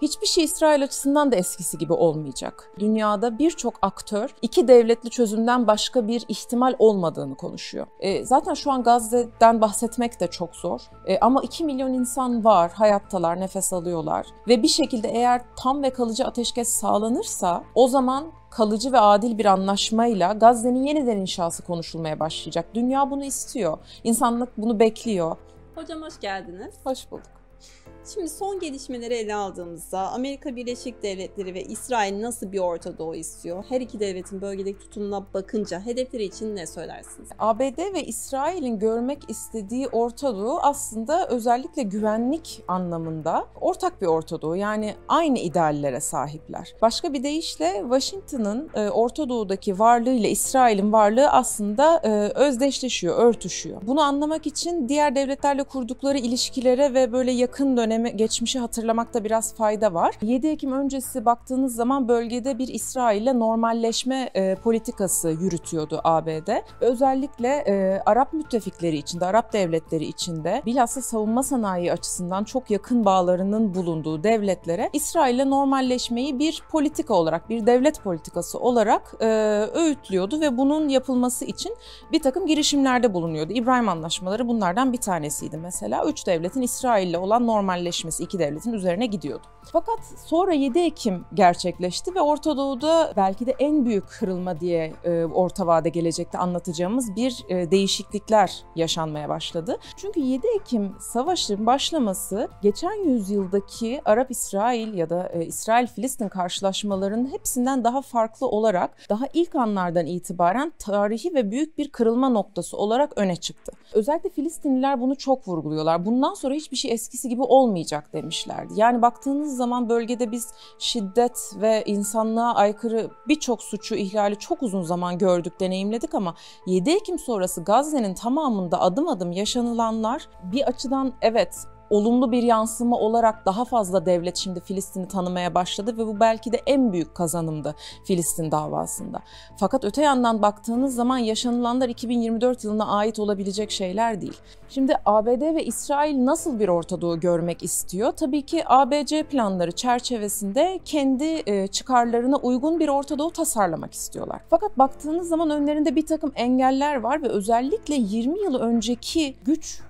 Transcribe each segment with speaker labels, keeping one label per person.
Speaker 1: Hiçbir şey İsrail açısından da eskisi gibi olmayacak. Dünyada birçok aktör iki devletli çözümden başka bir ihtimal olmadığını konuşuyor. Zaten şu an Gazze'den bahsetmek de çok zor. Ama 2 milyon insan var, hayattalar, nefes alıyorlar. Ve bir şekilde eğer tam ve kalıcı ateşkes sağlanırsa o zaman kalıcı ve adil bir anlaşmayla Gazze'nin yeniden inşası konuşulmaya başlayacak. Dünya bunu istiyor. İnsanlık bunu bekliyor.
Speaker 2: Hocam hoş geldiniz.
Speaker 1: Hoş bulduk.
Speaker 2: Şimdi son gelişmeleri ele aldığımızda Amerika Birleşik Devletleri ve İsrail nasıl bir Orta Doğu istiyor? Her iki devletin bölgedeki tutumuna bakınca hedefleri için ne söylersiniz?
Speaker 1: ABD ve İsrail'in görmek istediği Orta Doğu aslında özellikle güvenlik anlamında ortak bir Orta Doğu. Yani aynı ideallere sahipler. Başka bir deyişle Washington'ın Orta Doğu'daki varlığıyla İsrail'in varlığı aslında özdeşleşiyor, örtüşüyor. Bunu anlamak için diğer devletlerle kurdukları ilişkilere ve böyle yakın geçmişi hatırlamakta biraz fayda var. 7 Ekim öncesi baktığınız zaman bölgede bir İsrail'le normalleşme politikası yürütüyordu ABD. Özellikle Arap müttefikleri içinde, Arap devletleri içinde bilhassa savunma sanayi açısından çok yakın bağlarının bulunduğu devletlere İsrail'le normalleşmeyi bir politika olarak, bir devlet politikası olarak öğütlüyordu ve bunun yapılması için bir takım girişimlerde bulunuyordu. İbrahim Anlaşmaları bunlardan bir tanesiydi mesela. 3 devletin İsrail'le olan normalleşmesi iki devletin üzerine gidiyordu. Fakat sonra 7 Ekim gerçekleşti ve Orta Doğu'da belki de en büyük kırılma diye orta vade gelecekte anlatacağımız bir değişiklikler yaşanmaya başladı. Çünkü 7 Ekim savaşın başlaması geçen yüzyıldaki Arap-İsrail ya da İsrail-Filistin karşılaşmalarının hepsinden daha farklı olarak daha ilk anlardan itibaren tarihi ve büyük bir kırılma noktası olarak öne çıktı. Özellikle Filistinliler bunu çok vurguluyorlar. Bundan sonra hiçbir şey eskisi gibi olmayacak demişlerdi. Yani baktığınız zaman bölgede biz şiddet ve insanlığa aykırı birçok suçu, ihlali çok uzun zaman gördük, deneyimledik ama 7 Ekim sonrası Gazze'nin tamamında adım adım yaşanılanlar bir açıdan evet olumlu bir yansıma olarak daha fazla devlet şimdi Filistin'i tanımaya başladı ve bu belki de en büyük kazanımdı Filistin davasında. Fakat öte yandan baktığınız zaman yaşanılanlar 2024 yılına ait olabilecek şeyler değil. Şimdi ABD ve İsrail nasıl bir Orta Doğu görmek istiyor? Tabii ki ABC planları çerçevesinde kendi çıkarlarına uygun bir Orta Doğu tasarlamak istiyorlar. Fakat baktığınız zaman önlerinde bir takım engeller var ve özellikle 20 yıl önceki güç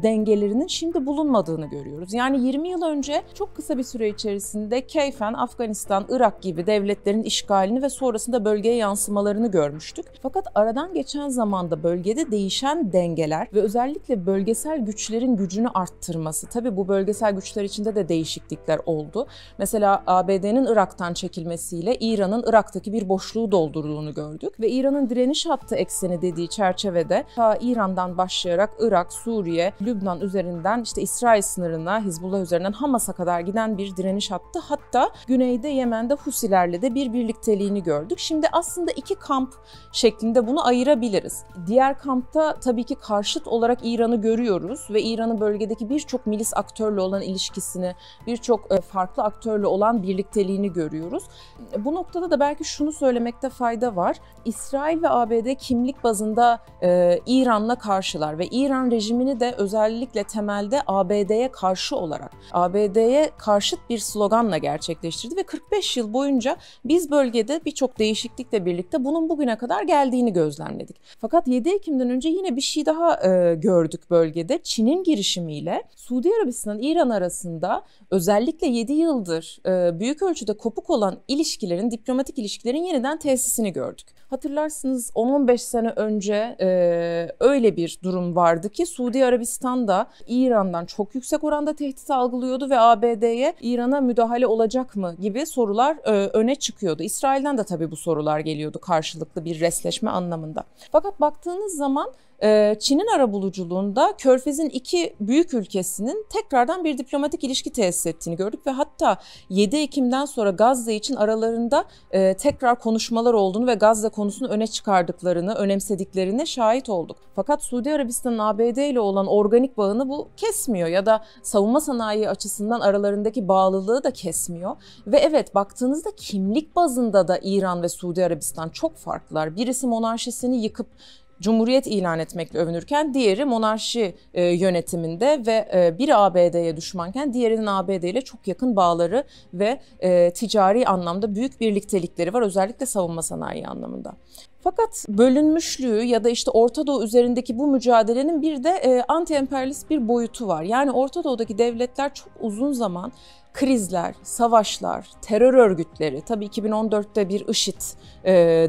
Speaker 1: dengelerinin şimdi bulunmadığını görüyoruz. Yani 20 yıl önce çok kısa bir süre içerisinde keyfen Afganistan, Irak gibi devletlerin işgalini ve sonrasında bölgeye yansımalarını görmüştük. Fakat aradan geçen zamanda bölgede değişen dengeler ve özellikle bölgesel güçlerin gücünü arttırması, tabii bu bölgesel güçler içinde de değişiklikler oldu. Mesela ABD'nin Irak'tan çekilmesiyle İran'ın Irak'taki bir boşluğu doldurduğunu gördük ve İran'ın direniş hattı ekseni dediği çerçevede ta İran'dan başlayarak Irak, Suriye, Lübnan üzerinden işte İsrail sınırına, Hizbullah üzerinden Hamas'a kadar giden bir direniş hattı. Hatta güneyde Yemen'de Husilerle de bir birlikteliğini gördük. Şimdi aslında iki kamp şeklinde bunu ayırabiliriz. Diğer kampta tabii ki karşıt olarak İran'ı görüyoruz ve İran'ın bölgedeki birçok milis aktörle olan ilişkisini, birçok farklı aktörle olan birlikteliğini görüyoruz. Bu noktada da belki şunu söylemekte fayda var. İsrail ve ABD kimlik bazında İran'la karşılar ve İran rejimini de özellikle temelde ABD'ye karşı olarak, ABD'ye karşıt bir sloganla gerçekleştirdi ve 45 yıl boyunca biz bölgede birçok değişiklikle birlikte bunun bugüne kadar geldiğini gözlemledik. Fakat 7 Ekim'den önce yine bir şey daha gördük bölgede. Çin'in girişimiyle Suudi Arabistan, İran arasında özellikle 7 yıldır büyük ölçüde kopuk olan ilişkilerin, diplomatik ilişkilerin yeniden tesisini gördük. Hatırlarsınız 10-15 sene önce öyle bir durum vardı ki Suudi Arabistan da İran'dan çok yüksek oranda tehdit algılıyordu ve ABD'ye İran'a müdahale olacak mı gibi sorular öne çıkıyordu. İsrail'den de tabii bu sorular geliyordu karşılıklı bir resleşme anlamında. Fakat baktığınız zaman Çin'in arabuluculuğunda Körfez'in iki büyük ülkesinin tekrardan bir diplomatik ilişki tesis ettiğini gördük ve hatta 7 Ekim'den sonra Gazze için aralarında tekrar konuşmalar olduğunu ve Gazze konusunu öne çıkardıklarını, önemsediklerine şahit olduk. Fakat Suudi Arabistan'ın ABD ile olan organik bağını bu kesmiyor ya da savunma sanayi açısından aralarındaki bağlılığı da kesmiyor. Ve evet baktığınızda kimlik bazında da İran ve Suudi Arabistan çok farklılar. Birisi monarşisini yıkıp cumhuriyet ilan etmekle övünürken diğeri monarşi yönetiminde ve biri ABD'ye düşmanken diğerinin ABD ile çok yakın bağları ve ticari anlamda büyük birliktelikleri var, özellikle savunma sanayi anlamında. Fakat bölünmüşlüğü ya da işte Orta Doğu üzerindeki bu mücadelenin bir de anti-emperyalist bir boyutu var. Yani Orta Doğu'daki devletler çok uzun zaman krizler, savaşlar, terör örgütleri, tabii 2014'te bir IŞİD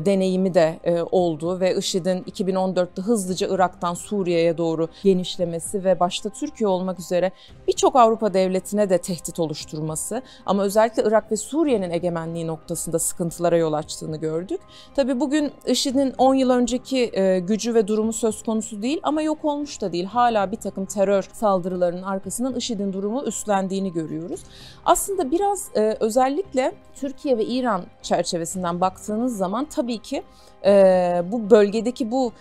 Speaker 1: deneyimi de oldu ve IŞİD'in 2014'te hızlıca Irak'tan Suriye'ye doğru genişlemesi ve başta Türkiye olmak üzere birçok Avrupa devletine de tehdit oluşturması, ama özellikle Irak ve Suriye'nin egemenliği noktasında sıkıntılara yol açtığını gördük. Tabii bugün IŞİD'in 10 yıl önceki gücü ve durumu söz konusu değil ama yok olmuş da değil. Hala bir takım terör saldırılarının arkasından IŞİD'in durumu üstlendiğini görüyoruz. Aslında biraz özellikle Türkiye ve İran çerçevesinden baktığınız zaman tabii ki bu bölgedeki bu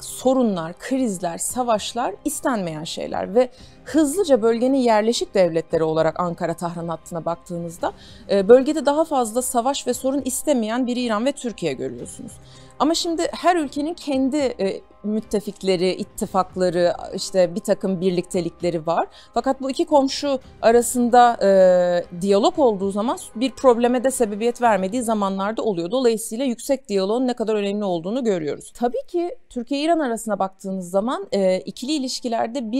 Speaker 1: sorunlar, krizler, savaşlar istenmeyen şeyler ve hızlıca bölgenin yerleşik devletleri olarak Ankara-Tahran hattına baktığınızda bölgede daha fazla savaş ve sorun istemeyen bir İran ve Türkiye görüyorsunuz. Ama şimdi her ülkenin kendi müttefikleri, ittifakları, işte bir takım birliktelikleri var. Fakat bu iki komşu arasında diyalog olduğu zaman bir probleme de sebebiyet vermediği zamanlarda oluyor. Dolayısıyla yüksek diyaloğun ne kadar önemli olduğunu görüyoruz. Tabii ki Türkiye-İran arasına baktığınız zaman ikili ilişkilerde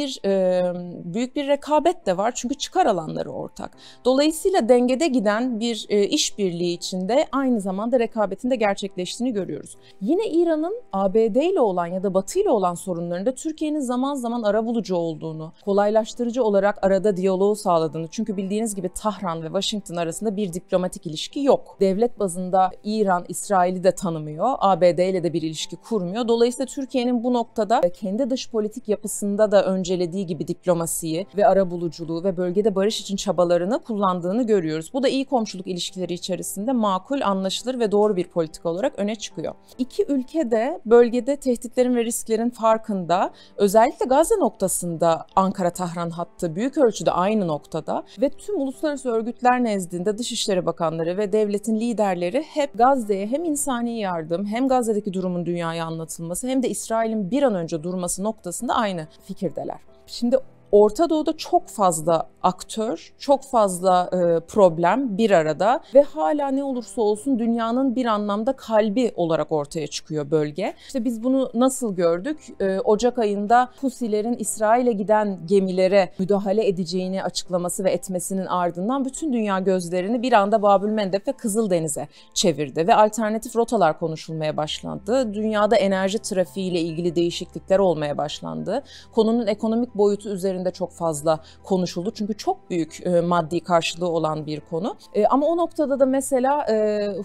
Speaker 1: büyük bir rekabet de var. Çünkü çıkar alanları ortak. Dolayısıyla dengede giden bir işbirliği içinde aynı zamanda rekabetin de gerçekleştiğini görüyoruz. Yine İran'ın ABD ile olan ya da Batı ile olan sorunlarında Türkiye'nin zaman zaman arabulucu olduğunu, kolaylaştırıcı olarak arada diyaloğu sağladığını, çünkü bildiğiniz gibi Tahran ve Washington arasında bir diplomatik ilişki yok. Devlet bazında İran, İsrail'i de tanımıyor, ABD ile de bir ilişki kurmuyor. Dolayısıyla Türkiye'nin bu noktada kendi dış politik yapısında da öncelediği gibi diplomasiyi ve arabuluculuğu ve bölgede barış için çabalarını kullandığını görüyoruz. Bu da iyi komşuluk ilişkileri içerisinde makul, anlaşılır ve doğru bir politika olarak öne çıkıyor. İki ülke de bölgede tehditlerin ve risklerin farkında. Özellikle Gazze noktasında Ankara-Tahran hattı büyük ölçüde aynı noktada ve tüm uluslararası örgütler nezdinde Dışişleri Bakanları ve devletin liderleri hep Gazze'ye hem insani yardım hem Gazze'deki durumun dünyaya anlatılması hem de İsrail'in bir an önce durması noktasında aynı fikirdeler. Şimdi Orta Doğu'da çok fazla aktör, çok fazla problem bir arada ve hala ne olursa olsun dünyanın bir anlamda kalbi olarak ortaya çıkıyor bölge. İşte biz bunu nasıl gördük? Ocak ayında Husilerin İsrail'e giden gemilere müdahale edeceğini açıklaması ve etmesinin ardından bütün dünya gözlerini bir anda Babülmendeb ve Kızıldeniz'e çevirdi ve alternatif rotalar konuşulmaya başlandı. Dünyada enerji trafiğiyle ilgili değişiklikler olmaya başlandı. Konunun ekonomik boyutu üzerinde çok fazla konuşuldu. Çünkü çok büyük maddi karşılığı olan bir konu. Ama o noktada da mesela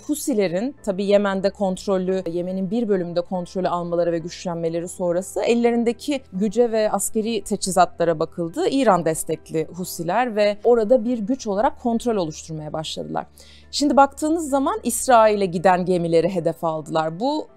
Speaker 1: Husilerin tabii Yemen'de kontrolü, Yemen'in bir bölümünde kontrolü almaları ve güçlenmeleri sonrası ellerindeki güce ve askeri teçhizatlara bakıldı. İran destekli Husiler ve orada bir güç olarak kontrol oluşturmaya başladılar. Şimdi baktığınız zaman İsrail'e giden gemileri hedef aldılar. Bu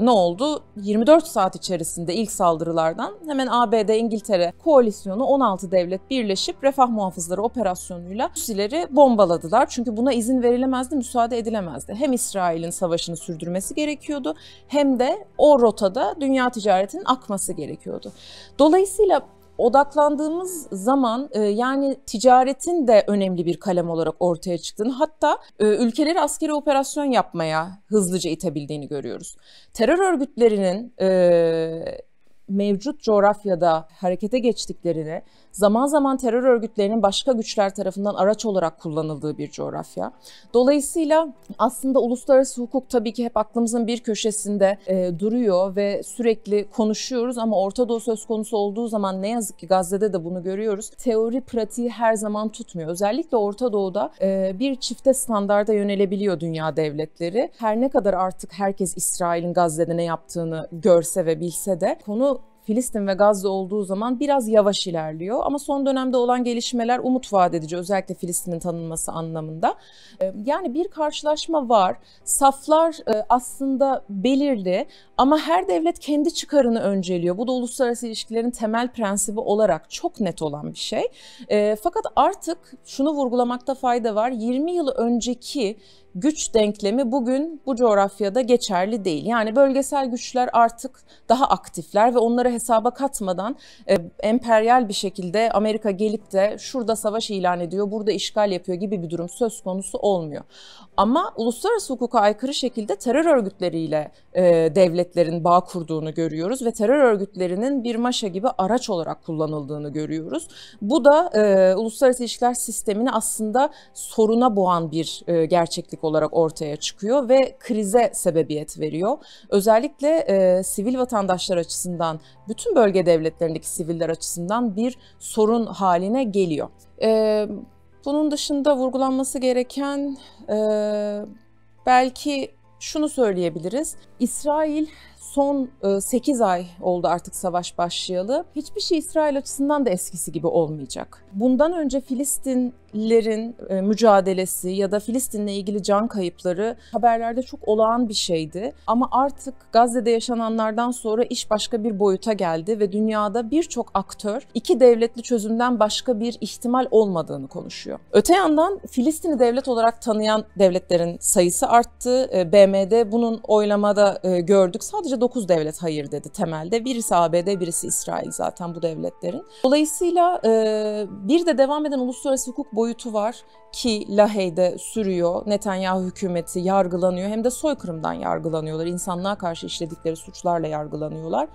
Speaker 1: ne oldu? 24 saat içerisinde ilk saldırılardan hemen ABD, İngiltere koalisyonu 16 devlet birleşip Refah Muhafızları operasyonuyla Husileri bombaladılar. Çünkü buna izin verilemezdi, müsaade edilemezdi. Hem İsrail'in savaşını sürdürmesi gerekiyordu hem de o rotada dünya ticaretinin akması gerekiyordu. Dolayısıyla odaklandığımız zaman yani ticaretin de önemli bir kalem olarak ortaya çıktığını, hatta ülkeleri askeri operasyon yapmaya hızlıca itebildiğini görüyoruz. Terör örgütlerinin mevcut coğrafyada harekete geçtiklerini, zaman zaman terör örgütlerinin başka güçler tarafından araç olarak kullanıldığı bir coğrafya. Dolayısıyla aslında uluslararası hukuk tabii ki hep aklımızın bir köşesinde duruyor ve sürekli konuşuyoruz ama Orta Doğu söz konusu olduğu zaman ne yazık ki Gazze'de de bunu görüyoruz. Teori pratiği her zaman tutmuyor. Özellikle Orta Doğu'da bir çifte standarda yönelebiliyor dünya devletleri. Her ne kadar artık herkes İsrail'in Gazze'de ne yaptığını görse ve bilse de konu Filistin ve Gazze olduğu zaman biraz yavaş ilerliyor. Ama son dönemde olan gelişmeler umut vaat edici, özellikle Filistin'in tanınması anlamında. Yani bir karşılaşma var. Saflar aslında belirli ama her devlet kendi çıkarını önceliyor. Bu da uluslararası ilişkilerin temel prensibi olarak çok net olan bir şey. Fakat artık şunu vurgulamakta fayda var. 20 yıl önceki güç denklemi bugün bu coğrafyada geçerli değil. Yani bölgesel güçler artık daha aktifler ve onları hesaba katmadan emperyal bir şekilde Amerika gelip de şurada savaş ilan ediyor, burada işgal yapıyor gibi bir durum söz konusu olmuyor. Ama uluslararası hukuka aykırı şekilde terör örgütleriyle devletlerin bağ kurduğunu görüyoruz ve terör örgütlerinin bir maşa gibi araç olarak kullanıldığını görüyoruz. Bu da uluslararası ilişkiler sistemini aslında soruna boğan bir gerçeklik olarak ortaya çıkıyor ve krize sebebiyet veriyor. Özellikle sivil vatandaşlar açısından, bütün bölge devletlerindeki siviller açısından bir sorun haline geliyor. Bunun dışında vurgulanması gereken belki şunu söyleyebiliriz. İsrail son 8 ay oldu artık savaş başlayalı. Hiçbir şey İsrail açısından da eskisi gibi olmayacak. Bundan önce Filistinlilerin mücadelesi ya da Filistin'le ilgili can kayıpları haberlerde çok olağan bir şeydi. Ama artık Gazze'de yaşananlardan sonra iş başka bir boyuta geldi ve dünyada birçok aktör iki devletli çözümden başka bir ihtimal olmadığını konuşuyor. Öte yandan Filistin'i devlet olarak tanıyan devletlerin sayısı arttı. BM'de bunun oylamada gördük. Sadece 9 devlet hayır dedi temelde. Birisi ABD, birisi İsrail zaten bu devletlerin. Dolayısıyla bir de devam eden uluslararası hukuk boyutu var ki Lahey'de sürüyor. Netanyahu hükümeti yargılanıyor. Hem de soykırımdan yargılanıyorlar. İnsanlığa karşı işledikleri suçlarla yargılanıyorlar.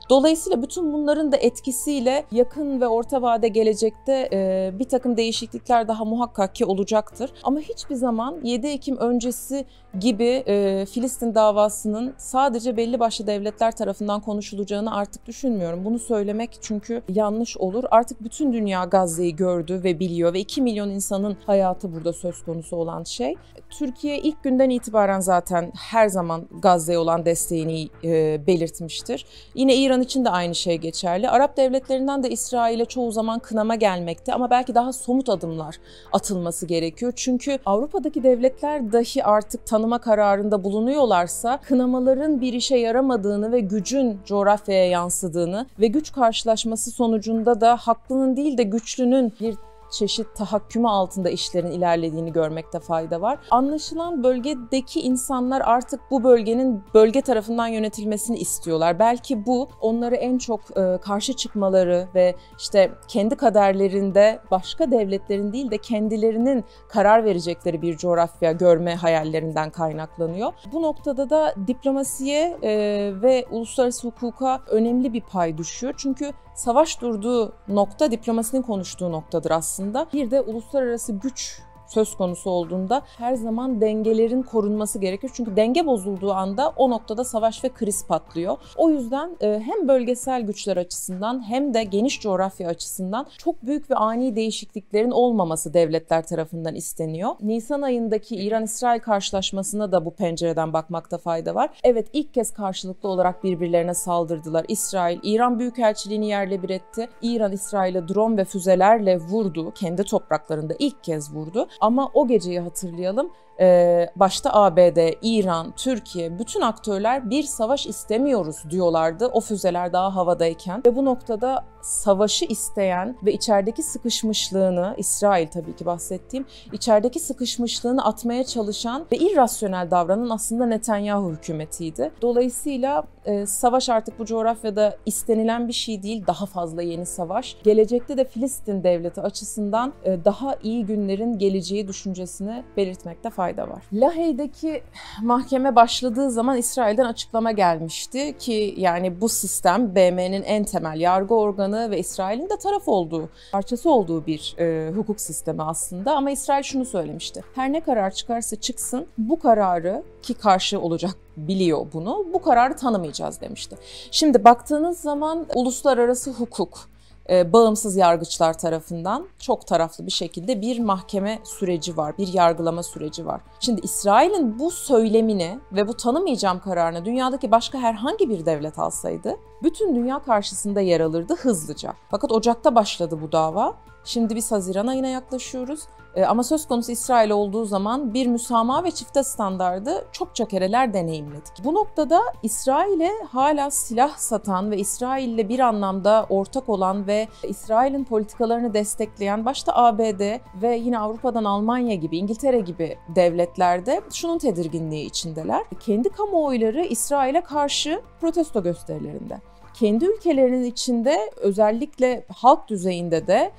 Speaker 1: Dolayısıyla bütün bunların da etkisiyle yakın ve orta vade gelecekte bir takım değişiklikler daha muhakkak ki olacaktır. Ama hiçbir zaman 7 Ekim öncesi gibi Filistin davasının sadece belli başlı devletler tarafından konuşulacağını artık düşünmüyorum. Bunu söylemek çünkü yanlış olur. Artık bütün dünya Gazze'yi gördü ve biliyor ve 2 milyon insanın hayatı burada söz konusu olan şey. Türkiye ilk günden itibaren zaten her zaman Gazze'ye olan desteğini belirtmiştir. Yine İran için de aynı şey geçerli. Arap devletlerinden de İsrail'e çoğu zaman kınama gelmekte ama belki daha somut adımlar atılması gerekiyor. Çünkü Avrupa'daki devletler dahi artık tanıma kararında bulunuyorlarsa kınamaların bir işe yaramadığını ve gücün coğrafyaya yansıdığını ve güç karşılaşması sonucunda da haklının değil de güçlünün bir çeşit tahakkümü altında işlerin ilerlediğini görmekte fayda var. Anlaşılan bölgedeki insanlar artık bu bölgenin bölge tarafından yönetilmesini istiyorlar. Belki bu onları en çok karşı çıkmaları ve işte kendi kaderlerinde başka devletlerin değil de kendilerinin karar verecekleri bir coğrafya görme hayallerinden kaynaklanıyor. Bu noktada da diplomasiye ve uluslararası hukuka önemli bir pay düşüyor. Çünkü savaş durduğu nokta diplomasinin konuştuğu noktadır aslında. Bir de uluslararası güç söz konusu olduğunda her zaman dengelerin korunması gerekir. Çünkü denge bozulduğu anda o noktada savaş ve kriz patlıyor. O yüzden hem bölgesel güçler açısından hem de geniş coğrafya açısından çok büyük ve ani değişikliklerin olmaması devletler tarafından isteniyor. Nisan ayındaki İran-İsrail karşılaşmasına da bu pencereden bakmakta fayda var. Evet, ilk kez karşılıklı olarak birbirlerine saldırdılar. İsrail, İran Büyükelçiliğini yerle bir etti. İran, İsrail'e drone ve füzelerle vurdu. Kendi topraklarında ilk kez vurdu. Ama o geceyi hatırlayalım. Başta ABD, İran, Türkiye, bütün aktörler bir savaş istemiyoruz diyorlardı o füzeler daha havadayken. Ve bu noktada savaşı isteyen ve içerideki sıkışmışlığını, İsrail tabii ki bahsettiğim, içerideki sıkışmışlığını atmaya çalışan ve irrasyonel davranan aslında Netanyahu hükümetiydi. Dolayısıyla savaş artık bu coğrafyada istenilen bir şey değil, daha fazla yeni savaş. Gelecekte de Filistin devleti açısından daha iyi günlerin geleceği düşüncesini belirtmekte fayda var. Lahey'deki mahkeme başladığı zaman İsrail'den açıklama gelmişti ki yani bu sistem BM'nin en temel yargı organı ve İsrail'in de taraf olduğu, parçası olduğu bir hukuk sistemi aslında. Ama İsrail şunu söylemişti: her ne karar çıkarsa çıksın bu kararı, ki karşı olacak biliyor bunu, bu kararı tanımayacağız demişti. Şimdi baktığınız zaman uluslararası hukuk bağımsız yargıçlar tarafından çok taraflı bir şekilde bir mahkeme süreci var, bir yargılama süreci var. Şimdi İsrail'in bu söylemini ve bu tanımayacağım kararını dünyadaki başka herhangi bir devlet alsaydı bütün dünya karşısında yer alırdı hızlıca. Fakat Ocak'ta başladı bu dava. Şimdi biz Haziran ayına yaklaşıyoruz. Ama söz konusu İsrail olduğu zaman bir müsamaha ve çifte standardı çokça kereler deneyimledik. Bu noktada İsrail'e hala silah satan ve İsrail'le bir anlamda ortak olan ve İsrail'in politikalarını destekleyen başta ABD ve yine Avrupa'dan Almanya gibi, İngiltere gibi devletlerde şunun tedirginliği içindeler. Kendi kamuoyları İsrail'e karşı protesto gösterilerinde. Kendi ülkelerinin içinde özellikle halk düzeyinde de,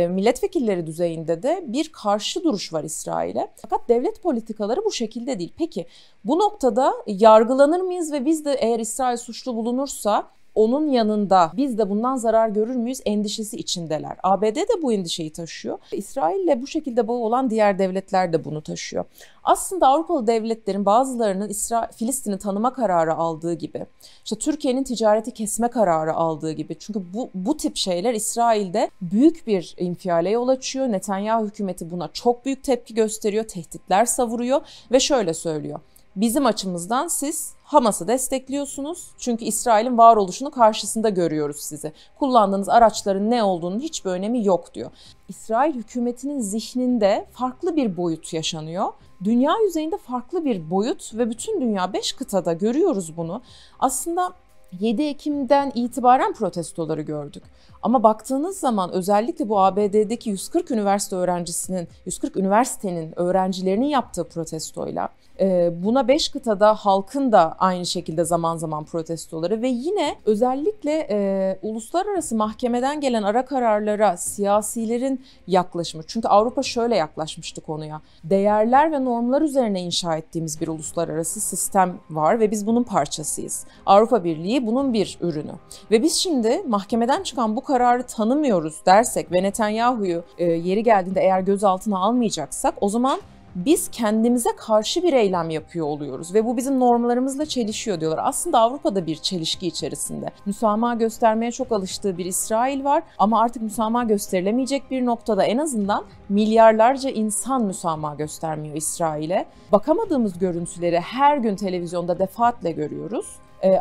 Speaker 1: milletvekilleri düzeyinde de bir karşı duruş var İsrail'e. Fakat devlet politikaları bu şekilde değil. Peki bu noktada yargılanır mıyız ve biz de eğer İsrail suçlu bulunursa onun yanında biz de bundan zarar görür müyüz endişesi içindeler. ABD de bu endişeyi taşıyor. İsrail'le bu şekilde bağı olan diğer devletler de bunu taşıyor. Aslında Avrupalı devletlerin bazılarının Filistin'i tanıma kararı aldığı gibi, işte Türkiye'nin ticareti kesme kararı aldığı gibi. Çünkü bu tip şeyler İsrail'de büyük bir infiale yol açıyor. Netanyahu hükümeti buna çok büyük tepki gösteriyor, tehditler savuruyor ve şöyle söylüyor. Bizim açımızdan siz Hamas'ı destekliyorsunuz çünkü İsrail'in varoluşunu karşısında görüyoruz sizi. Kullandığınız araçların ne olduğunun hiçbir önemi yok diyor. İsrail hükümetinin zihninde farklı bir boyut yaşanıyor. Dünya yüzeyinde farklı bir boyut ve bütün dünya 5 kıtada görüyoruz bunu. Aslında 7 Ekim'den itibaren protestoları gördük. Ama baktığınız zaman özellikle bu ABD'deki 140 üniversitenin öğrencilerinin yaptığı protestoyla buna 5 kıtada halkın da aynı şekilde zaman zaman protestoları ve yine özellikle uluslararası mahkemeden gelen ara kararlara siyasilerin yaklaşımı. Çünkü Avrupa şöyle yaklaşmıştı konuya. Değerler ve normlar üzerine inşa ettiğimiz bir uluslararası sistem var ve biz bunun parçasıyız. Avrupa Birliği bunun bir ürünü. Ve biz şimdi mahkemeden çıkan bu kararı tanımıyoruz dersek ve Netanyahu'yu yeri geldiğinde eğer gözaltına almayacaksak o zaman biz kendimize karşı bir eylem yapıyor oluyoruz ve bu bizim normlarımızla çelişiyor diyorlar. Aslında Avrupa'da bir çelişki içerisinde. Müsamaha göstermeye çok alıştığı bir İsrail var ama artık müsamaha gösterilemeyecek bir noktada en azından milyarlarca insan müsamaha göstermiyor İsrail'e. Bakamadığımız görüntüleri her gün televizyonda defaatle görüyoruz.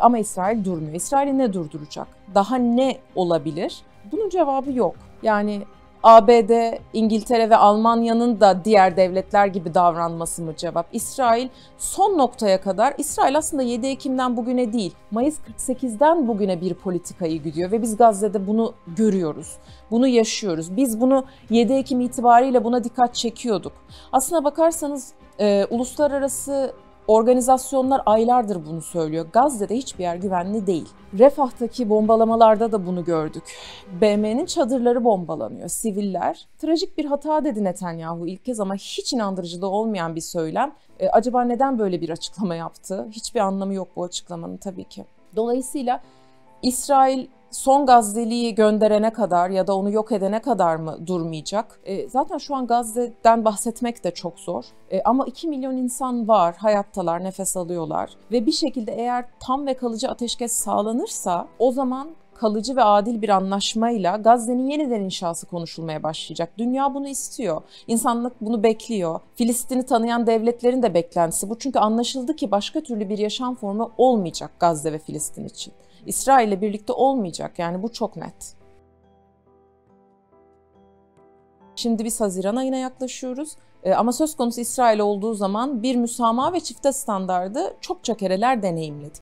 Speaker 1: Ama İsrail durmuyor. İsrail'i ne durduracak? Daha ne olabilir? Bunun cevabı yok. Yani ABD, İngiltere ve Almanya'nın da diğer devletler gibi davranması mı cevap? İsrail son noktaya kadar, İsrail aslında 7 Ekim'den bugüne değil, Mayıs 48'den bugüne bir politikayı gidiyor ve biz Gazze'de bunu görüyoruz, bunu yaşıyoruz. Biz bunu 7 Ekim itibariyle buna dikkat çekiyorduk. Aslına bakarsanız uluslararası organizasyonlar aylardır bunu söylüyor. Gazze'de hiçbir yer güvenli değil. Refah'taki bombalamalarda da bunu gördük. BM'nin çadırları bombalanıyor, siviller. Trajik bir hata dedi Netanyahu ilk kez ama hiç inandırıcılığı olmayan bir söylem. Acaba neden böyle bir açıklama yaptı? Hiçbir anlamı yok bu açıklamanın tabii ki. Dolayısıyla İsrail son Gazze'liyi gönderene kadar ya da onu yok edene kadar mı durmayacak? Zaten şu an Gazze'den bahsetmek de çok zor. Ama 2 milyon insan var, hayattalar, nefes alıyorlar. Ve bir şekilde eğer tam ve kalıcı ateşkes sağlanırsa o zaman kalıcı ve adil bir anlaşmayla Gazze'nin yeniden inşası konuşulmaya başlayacak. Dünya bunu istiyor. İnsanlık bunu bekliyor. Filistin'i tanıyan devletlerin de beklentisi bu. Çünkü anlaşıldı ki başka türlü bir yaşam formu olmayacak Gazze ve Filistin için. İsrail'le birlikte olmayacak, yani bu çok net. Şimdi biz Haziran ayına yaklaşıyoruz. Ama söz konusu İsrail olduğu zaman bir müsamaha ve çifte standardı çokça kereler deneyimledik.